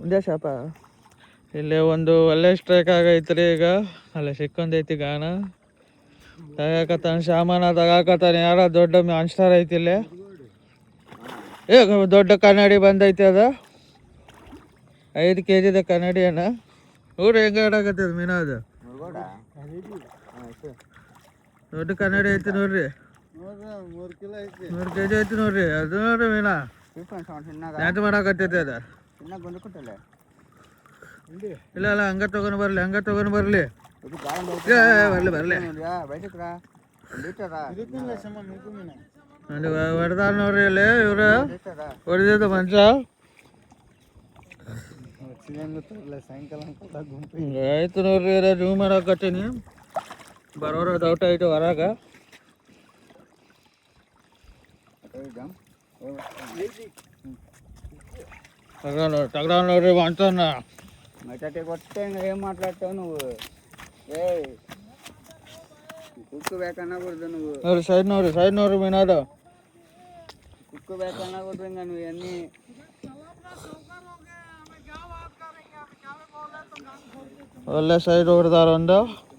ಒಂದೇ ಶಾಪ ಇಲ್ಲಿ ಒಂದು ಒಳ್ಳೆ ಸ್ಟ್ರೈಕ್ ಆಗೈತ್ರಿ ಈಗ. ಅಲ್ಲ ಸಿಕ್ಕೊಂಡೈತಿ ಗಾಣ ತಗಾಕತ್ತಾನ ಸಾಮಾನ ತಗಾಕತ್ತಾನ. ಯಾರ ದೊಡ್ಡ ಮಾನ್ಸ್ಟರ್ ಐತಿ ಇಲ್ಲಿ. ಈಗ ದೊಡ್ಡ ಕನ್ನಡಿ ಬಂದೈತಿ. ಅದು 5 kg ಕನ್ನಡಿ ಅಣ್ಣ. ನೋಡ್ರಿ ಹೆಂಗ ಆಡಾಕತ್ತದ ಮೀನ. ಅದು ದೊಡ್ಡ ಕನ್ನಡಿ ಐತಿ ನೋಡ್ರಿ. 3 kg ಐತಿ ನೋಡ್ರಿ. ಅದು ನೋಡ್ರಿ ಮೀನ ನೆಟ್ ಮಾಡಾಕತ್ತೈತಿ. ಅದ ಇಲ್ಲ ಇಲ್ಲ ಹಂಗ ತಗೊಂಡ್ ಬರ್ಲಿ, ಹಂಗ ತಗೊಂಡ್ ಬರ್ಲಿ. ಬರ್ಲಿ ಹೊಡೆದಾರ ನೋಡ್ರಿ ಇಲ್ಲಿ. ಇವ್ರ ಹೊಡೆದಿದ್ದ ಮನುಷ್ಯ ಆಯ್ತು ನೋಡ್ರಿ. ಜೂ ಮಾಡಾಕತ್ತೀನಿ. ಬರೋರ ಡೌಟ್ ಐತೆ ಹೊರಗ. ತಗಡ ನೋಡ್ರಿ ಮಾಡ್ತಾನ. మటటి కొట్టే ఏం మాట్లాడతావు నువ్వు? ఏ కుక్కు ಬೇಕನ್ನಕೂడదు నువ్వు. ನೋಡಿ ಸೈಡ್ ನೋಡ್ರಿ ಮೀನಾದ. ಕುಕ್ಕು ಬೇಕನ್ನಕೂಡದು ఇంకా నువ్వు అన్నీ ಒಳ್ಳೆ ಸೈಡ್ ಹೊಡೆದಾರ ಒಂದು.